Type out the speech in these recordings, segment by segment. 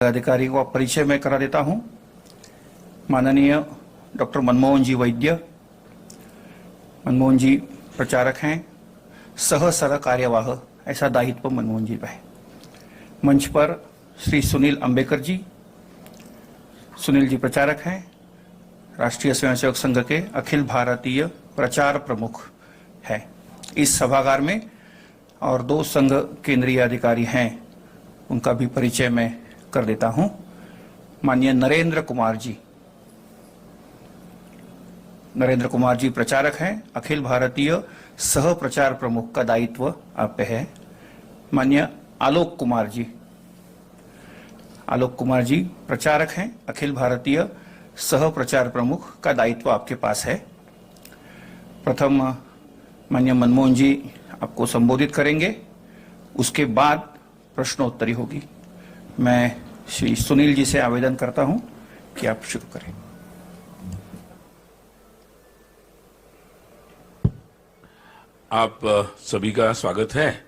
अधिकारी को परिचय में करा देता हूं। माननीय डॉक्टर मनमोहन जी वैद्य। मनमोहन जी प्रचारक हैं, सह सर कार्यवाह ऐसा दायित्व मनमोहन जी का है। मंच पर श्री सुनील अंबेकर जी। सुनील जी प्रचारक हैं, राष्ट्रीय स्वयंसेवक संघ के अखिल भारतीय प्रचार प्रमुख है इस सभागार में। और दो संघ केंद्रीय अधिकारी हैं, उनका भी परिचय मैं कर देता हूं। माननीय नरेंद्र कुमार जी। नरेंद्र कुमार जी प्रचारक हैं, अखिल भारतीय सह प्रचार प्रमुख का दायित्व आप पे है। माननीय आलोक कुमार जी। आलोक कुमार जी प्रचारक हैं, अखिल भारतीय सह प्रचार प्रमुख का दायित्व आपके पास है। प्रथम माननीय मनमोहन जी आपको संबोधित करेंगे, उसके बाद प्रश्नोत्तरी होगी। मैं श्री सुनील जी से आवेदन करता हूं कि आप शुरू करें। आप सभी का स्वागत है।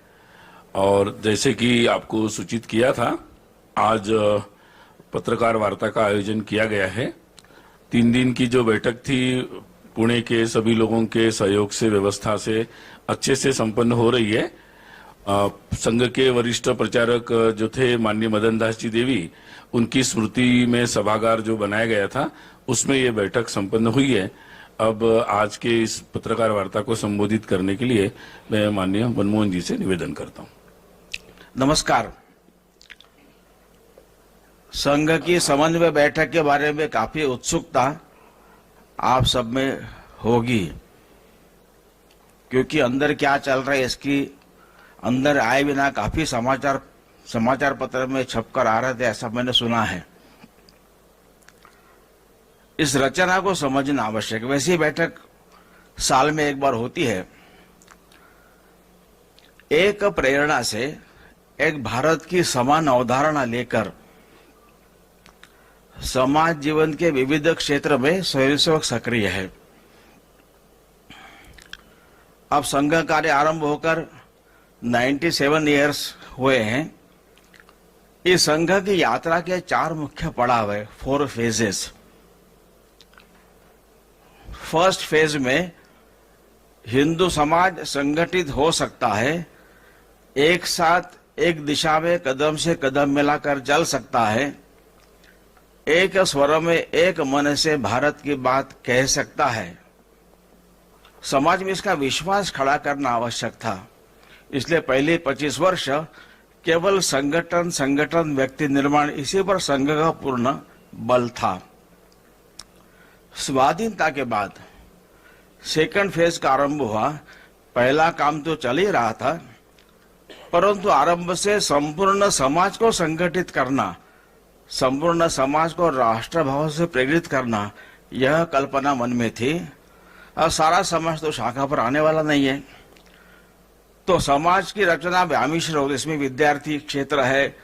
और जैसे कि आपको सूचित किया था, आज पत्रकार वार्ता का आयोजन किया गया है। 3 दिन की जो बैठक थी पुणे के सभी लोगों के सहयोग से, व्यवस्था से अच्छे से संपन्न हो रही है। संघ के वरिष्ठ प्रचारक जो थे माननीय मदन दास जी देवी, उनकी स्मृति में सभागार जो बनाया गया था उसमें ये बैठक संपन्न हुई है। अब आज के इस पत्रकार वार्ता को संबोधित करने के लिए मैं माननीय मनमोहन जी से निवेदन करता हूं। नमस्कार। संघ की समन्वय बैठक के बारे में काफी उत्सुकता आप सब में होगी, क्योंकि अंदर क्या चल रहा है इसकी अंदर आए बिना काफी समाचार पत्र में छपकर आ रहे थे, ऐसा मैंने सुना है। इस रचना को समझना आवश्यक। वैसी बैठक साल में एक बार होती है। एक प्रेरणा से, एक भारत की समान अवधारणा लेकर समाज जीवन के विविध क्षेत्र में स्वयंसेवक सक्रिय है। अब संघ कार्य आरंभ होकर 97 ईयर्स हुए हैं। इस संघ की यात्रा के 4 मुख्य पड़ाव है, 4 फेजेस। फर्स्ट फेज में हिंदू समाज संगठित हो सकता है, एक साथ एक दिशा में कदम से कदम मिलाकर चल सकता है, एक स्वर में एक मन से भारत की बात कह सकता है। समाज में इसका विश्वास खड़ा करना आवश्यक था। इसलिए पहले 25 वर्ष केवल संगठन व्यक्ति निर्माण, इसी पर संघ का पूर्ण बल था। स्वाधीनता के बाद सेकंड फेज का आरंभ हुआ। पहला काम तो चल ही रहा था, परंतु आरंभ से संपूर्ण समाज को संगठित करना, संपूर्ण समाज को राष्ट्रभाव से प्रेरित करना, यह कल्पना मन में थी। और सारा समाज तो शाखा पर आने वाला नहीं है, तो समाज की रचना व्यामिश्र हो। इसमें विद्यार्थी क्षेत्र है,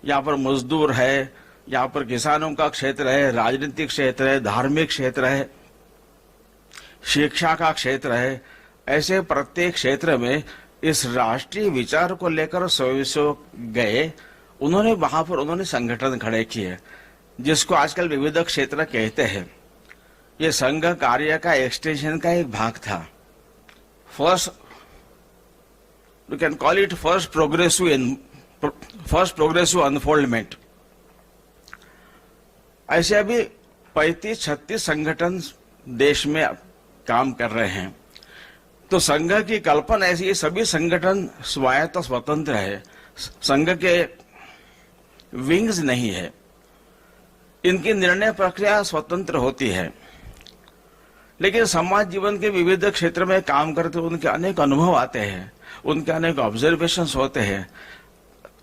यहाँ पर मजदूर है, यहाँ पर किसानों का क्षेत्र है, राजनीतिक क्षेत्र है, धार्मिक क्षेत्र है, शिक्षा का क्षेत्र है। ऐसे प्रत्येक क्षेत्र में इस राष्ट्रीय विचार को लेकर स्वयंसेवक गए। उन्होंने संगठन खड़े किए, जिसको आजकल विविध क्षेत्र कहते हैं। ये संघ कार्य का एक्सटेंशन का एक भाग था। First, you can call it first progressive unfoldment. ऐसे अभी 35-36 संगठन देश में काम कर रहे हैं। तो संघ की कल्पना ऐसी है, सभी संगठन स्वायत्त स्वतंत्र है, संघ के विंग्स नहीं है, इनकी निर्णय प्रक्रिया स्वतंत्र होती है। लेकिन समाज जीवन के विविध क्षेत्र में काम करते उनके अनेक अनुभव आते हैं, उनके अनेक ऑब्जर्वेशंस होते हैं।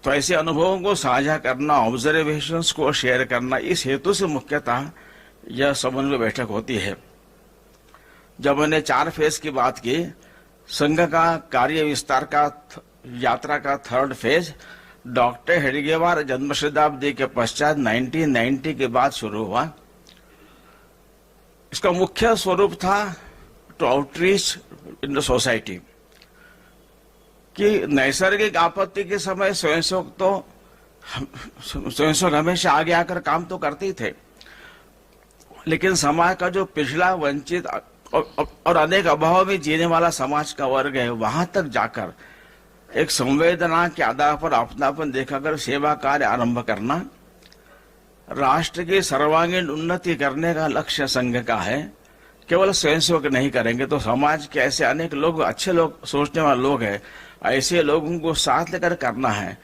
तो ऐसे अनुभवों को साझा करना, ऑब्जर्वेशंस को शेयर करना, इस हेतु से मुख्यतः यह समन्वय बैठक होती है। जब मैंने 4 फेज की बात की, संघ का कार्य विस्तार का यात्रा का 3rd फेज डॉक्टर हेडगेवार जन्म शताब्दी के पश्चात 1990 के बाद शुरू हुआ। इसका मुख्य स्वरूप था to outreach in the society, कि नैसर्गिक आपत्ति के समय स्वयंसेवक तो स्वयंसेवक हमेशा आगे आकर काम तो करते ही थे, लेकिन समाज का जो पिछड़ा, वंचित और अनेक अभाव में जीने वाला समाज का वर्ग है, वहां तक जाकर एक संवेदना के आधार पर अपनापन दिखाकर सेवा कार्य आरंभ करना राष्ट्र की सर्वांगीण उन्नति करने का लक्ष्य संघ का है। केवल स्वयंसेवक नहीं करेंगे तो समाज के ऐसे अनेक लोग, अच्छे लोग, सोचने वाले लोग हैं, ऐसे लोगों को साथ लेकर करना है।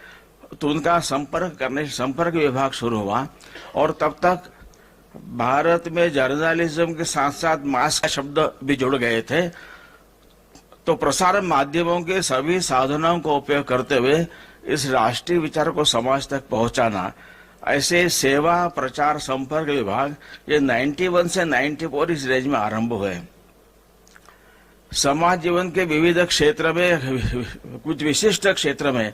तो उनका संपर्क विभाग शुरू हुआ और तब तक भारत में जर्नलिज्म के साथ साथ मास का शब्द भी जुड़ गए थे। तो प्रसार माध्यमों के सभी साधनों का उपयोग करते हुए इस राष्ट्रीय विचार को समाज तक पहुंचाना, ऐसे सेवा प्रचार संपर्क विभाग ये 91 से 94 इस रेंज में आरंभ हुए। समाज जीवन के विविध क्षेत्र में, कुछ विशिष्ट क्षेत्र में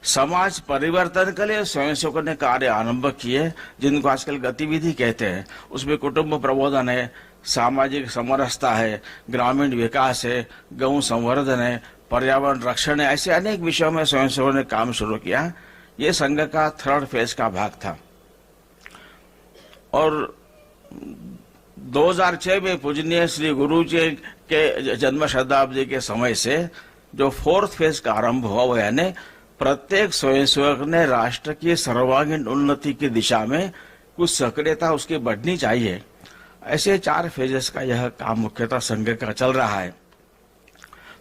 समाज परिवर्तन के लिए स्वयंसेवकों ने कार्य आरंभ किए, जिनको आजकल गतिविधि कहते हैं। उसमें कुटुंब प्रबोधन है, सामाजिक समरसता है, ग्रामीण विकास है, गौ संवर्धन है, पर्यावरण रक्षण है, ऐसे अनेक विषयों में स्वयंसेवकों ने काम शुरू किया। ये संघ का 3rd फेज का भाग था। और 2006 में पूजनीय श्री गुरु जी के जन्म शताब्दी के समय से जो 4th फेज का आरंभ हुआ, वो यानी प्रत्येक स्वयंसेवक ने राष्ट्र की सर्वांगीण उन्नति की दिशा में कुछ सक्रियता उसकी बढ़नी चाहिए। ऐसे 4 फेजेस का यह काम मुख्यतः संघ का चल रहा है।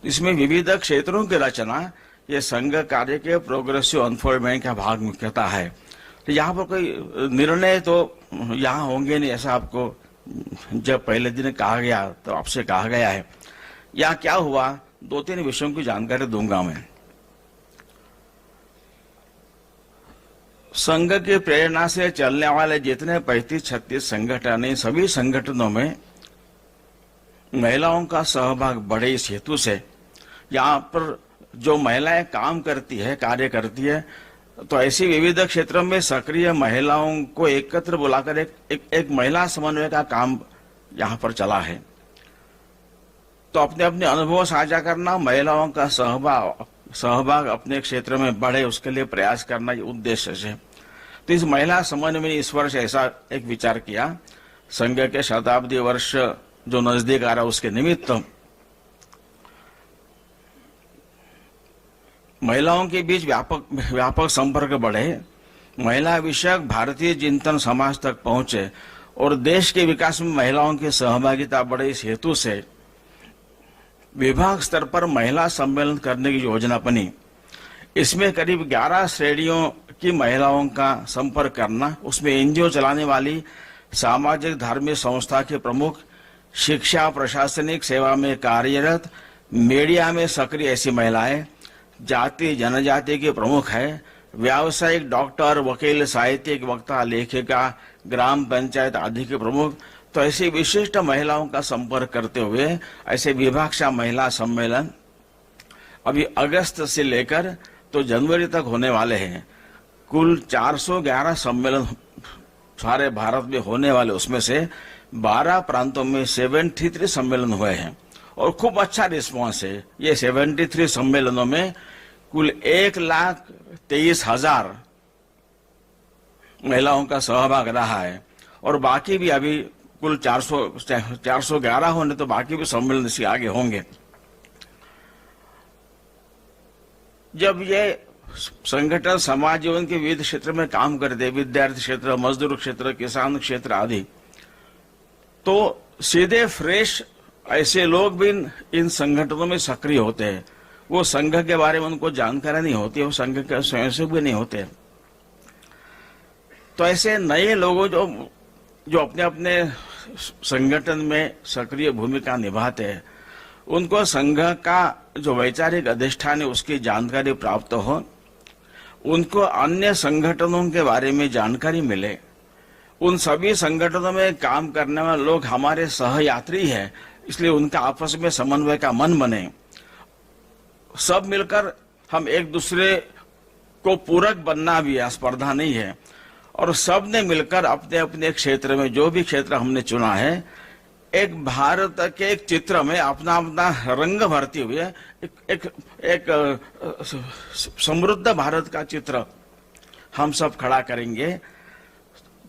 इसमें विविध क्षेत्रों की रचना ये संघ कार्य के प्रोग्रेसिव अनफोल्डमेंट का भाग मुख्यतः है। तो यहाँ पर कोई निर्णय तो यहाँ होंगे नहीं, ऐसा आपको जब पहले दिन कहा गया तो आपसे कहा गया है। यहाँ क्या हुआ, 2-3 विषयों की जानकारी दूंगा मैं। संघ की प्रेरणा से चलने वाले जितने 35-36 संगठन हैं, सभी संगठनों में महिलाओं का सहभाग बढ़े। इस हेतु से यहाँ पर जो महिलाएं काम करती है, कार्य करती है, तो ऐसी विविध क्षेत्रों में सक्रिय महिलाओं को एकत्र बुलाकर एक महिला समन्वय का काम यहाँ पर चला है। तो अपने अपने अनुभव साझा करना, महिलाओं का सहभाग अपने क्षेत्र में बढ़े, उसके लिए प्रयास करना, ये उद्देश्य है। तो इस महिला समन्वय में इस वर्ष ऐसा एक विचार किया, संघ के शताब्दी वर्ष जो नजदीक आ रहा उसके निमित्त महिलाओं के बीच व्यापक संपर्क बढ़े, महिला विषयक भारतीय चिंतन समाज तक पहुंचे और देश के विकास में महिलाओं की सहभागिता बढ़े। इस हेतु से विभाग स्तर पर महिला सम्मेलन करने की योजना बनी। इसमें करीब 11 श्रेणियों की महिलाओं का संपर्क करना, उसमें एनजीओ चलाने वाली, सामाजिक धार्मिक संस्था के प्रमुख, शिक्षा प्रशासनिक सेवा में कार्यरत, मीडिया में सक्रिय ऐसी महिलाएं, जाति जनजाति के प्रमुख है, व्यावसायिक, डॉक्टर, वकील, साहित्यिक, वक्ता, लेखिका, ग्राम पंचायत आदि के प्रमुख। तो ऐसी विशिष्ट महिलाओं का संपर्क करते हुए ऐसे विभागीय महिला सम्मेलन अभी अगस्त से लेकर तो जनवरी तक होने वाले हैं। कुल 411 सम्मेलन सारे भारत में होने वाले, उसमें से 12 प्रांतों में 73 सम्मेलन हुए हैं और खूब अच्छा रिस्पांस है। ये 73 सम्मेलनों में कुल 1,23,000 महिलाओं का सहभाग रहा है और बाकी भी अभी कुल 411 होने, तो बाकी भी सम्मेलन इसके आगे होंगे। जब ये संगठन समाज जीवन के विविध क्षेत्र में काम करते, विद्यार्थी क्षेत्र, मजदूर क्षेत्र, किसान क्षेत्र आदि, तो सीधे फ्रेश ऐसे लोग भी इन संगठनों में सक्रिय होते हैं। वो संघ के बारे में उनको जानकारी नहीं होती, वो संघ के स्वयंसेवक भी नहीं होते। तो ऐसे नए लोगों जो अपने अपने संगठन में सक्रिय भूमिका निभाते हैं, उनको संघ का जो वैचारिक अधिष्ठान है उसकी जानकारी प्राप्त हो, उनको अन्य संगठनों के बारे में जानकारी मिले। उन सभी संगठनों में काम करने वाले लोग हमारे सहयात्री हैं, इसलिए उनका आपस में समन्वय का मन बने। सब मिलकर हम एक दूसरे को पूरक बनना भी है, स्पर्धा नहीं है। और सब ने मिलकर अपने अपने क्षेत्र में, जो भी क्षेत्र हमने चुना है, एक भारत के एक चित्र में अपना अपना रंग भरते हुए एक समृद्ध भारत का चित्र हम सब खड़ा करेंगे।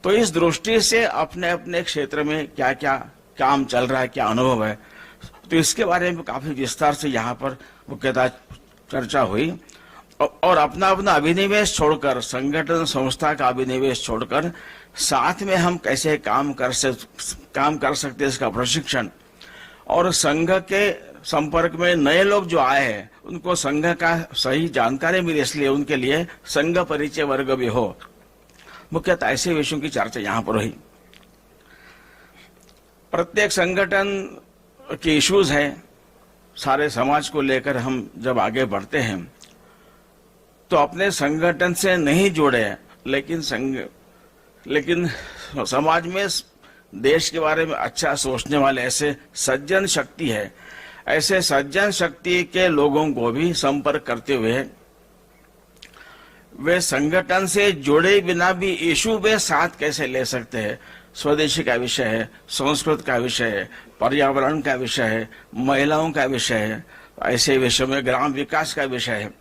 तो इस दृष्टि से अपने अपने क्षेत्र में क्या क्या काम चल रहा है, क्या अनुभव है, तो इसके बारे में काफी विस्तार से यहाँ पर मुख्यतः चर्चा हुई। और अपना अपना अभिनिवेश छोड़कर, संगठन संस्था का अभिनिवेश छोड़कर साथ में हम कैसे काम कर सकते हैं, इसका प्रशिक्षण, और संघ के संपर्क में नए लोग जो आए हैं उनको संघ का सही जानकारी मिले, इसलिए उनके लिए संघ परिचय वर्ग भी हो। मुख्यतः ऐसे विषयों की चर्चा यहाँ पर हुई। प्रत्येक संगठन के इश्यूज है, सारे समाज को लेकर हम जब आगे बढ़ते हैं तो अपने संगठन से नहीं जुड़े, लेकिन समाज में देश के बारे में अच्छा सोचने वाले ऐसे सज्जन शक्ति है, ऐसे सज्जन शक्ति के लोगों को भी संपर्क करते हुए वे संगठन से जुड़े बिना भी इशू वे साथ कैसे ले सकते हैं। स्वदेशी का विषय है, संस्कृत का विषय है, पर्यावरण का विषय है, महिलाओं का विषय है, ऐसे विषयों में ग्राम विकास का विषय है।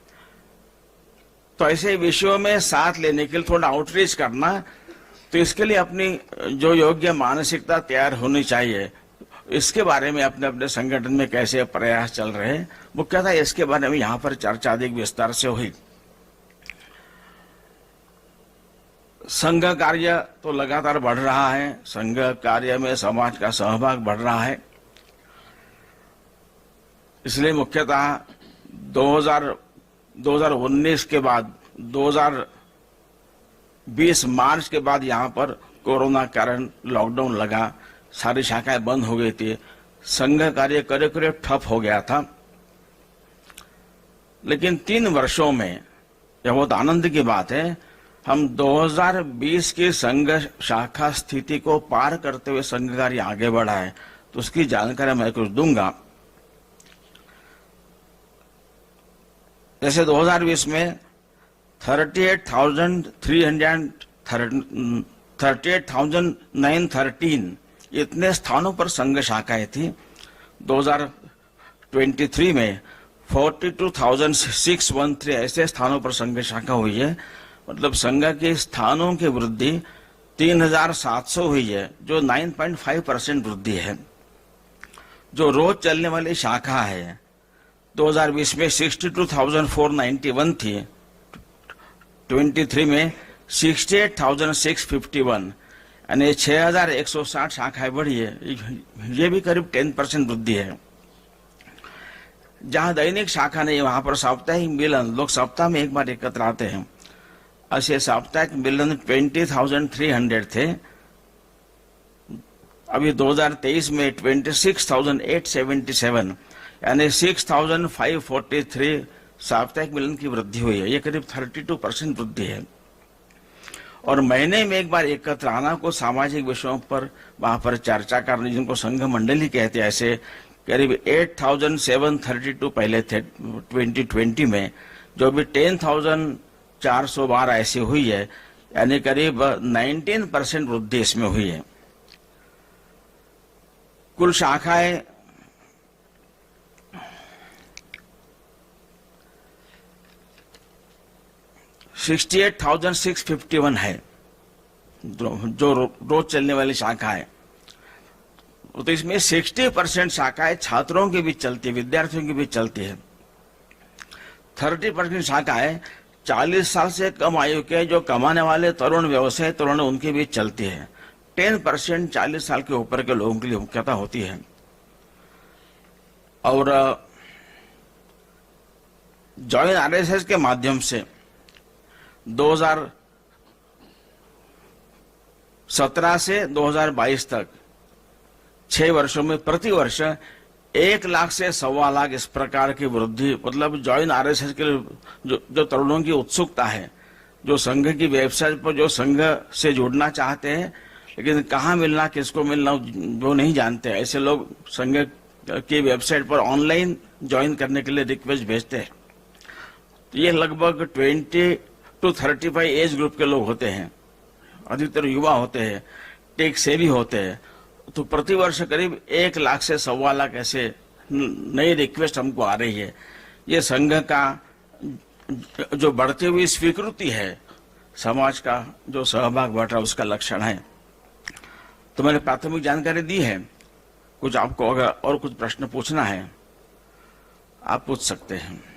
तो ऐसे विषयों में साथ लेने के लिए थोड़ा आउटरीच करना, तो इसके लिए अपनी जो योग्य मानसिकता तैयार होनी चाहिए, इसके बारे में अपने अपने संगठन में कैसे प्रयास चल रहे हैं, मुख्यतः इसके बारे में यहाँ पर चर्चा अधिक विस्तार से हुई। संघ कार्य तो लगातार बढ़ रहा है, संघ कार्य में समाज का सहभाग बढ़ रहा है, इसलिए मुख्यतः 2019 के बाद 2020 मार्च के बाद यहाँ पर कोरोना कारण लॉकडाउन लगा, सारी शाखाएं बंद हो गई थी, संघ कार्य करीब करीब ठप हो गया था। लेकिन 3 वर्षों में यह बहुत आनंद की बात है, हम 2020 की संघ शाखा स्थिति को पार करते हुए संघ कार्य आगे बढ़ा है, तो उसकी जानकारी मैं कुछ दूंगा। जैसे 2020 में 38,913 इतने स्थानों पर संघ शाखाएं थी। 2023 में 42,613 ऐसे स्थानों पर संघ शाखा हुई है, मतलब संघ के स्थानों की वृद्धि 3,700 हुई है, जो 9.5% वृद्धि है। जो रोज चलने वाली शाखा है 2020 में 62,491 थी, 23 में 68,651, यानी 6,160 शाखाएं बढ़ी है, ये भी करीब 10% वृद्धि है। जहां दैनिक शाखा नहीं, वहां पर साप्ताहिक मिलन, लोग सप्ताह में एक बार एकत्र आते हैं, ऐसे साप्ताहिक मिलन 20,300 थे। अभी 2023 में 26,877, यानी 6,543 साप्ताहिक मिलन की वृद्धि हुई है, ये करीब 32% वृद्धि है। और महीने में एक बार एकत्र आना को सामाजिक विषयों पर वहां पर चर्चा करने, जिनको संघ मंडली कहते हैं, ऐसे करीब 8,732 पहले थे 2020 में, जो भी 10,412 ऐसी हुई है, यानी करीब 19% वृद्धि इसमें हुई है। कुल शाखाएं 68,651 है, जो रोज चलने वाली शाखा है। तो इसमें 60% शाखाएं छात्रों के बीच चलती है, विद्यार्थियों के बीच चलती है। 30% शाखाएं 40 साल से कम आयु के जो कमाने वाले तरुण व्यवसाय तरुण उनके बीच चलती है। 10% 40 साल के ऊपर के लोगों के लिए मुख्यतः होती है। और जॉइन आरएसएस के माध्यम से 2017 से 2022 तक 6 वर्षों में प्रति वर्ष 1 लाख से 1.25 लाख इस प्रकार की वृद्धि, मतलब जॉइन आरएसएस के लिए जो तरुणों की उत्सुकता है, जो संघ की वेबसाइट पर जो संघ से जुड़ना चाहते हैं लेकिन कहाँ मिलना, किसको मिलना जो नहीं जानते, ऐसे लोग संघ की वेबसाइट पर ऑनलाइन ज्वाइन करने के लिए रिक्वेस्ट भेजते हैं। ये लगभग 20 to 35 एज ग्रुप के लोग होते हैं, अधिकतर युवा होते हैं, टेक सेवी होते हैं। तो प्रति वर्ष करीब 1 लाख से 1.25 लाख ऐसे नई रिक्वेस्ट हमको आ रही है। ये संघ का जो बढ़ती हुई स्वीकृति है, समाज का जो सहभाग बढ़ रहा है उसका लक्षण है। तो मैंने प्राथमिक जानकारी दी है। कुछ आपको अगर और कुछ प्रश्न पूछना है आप पूछ सकते हैं।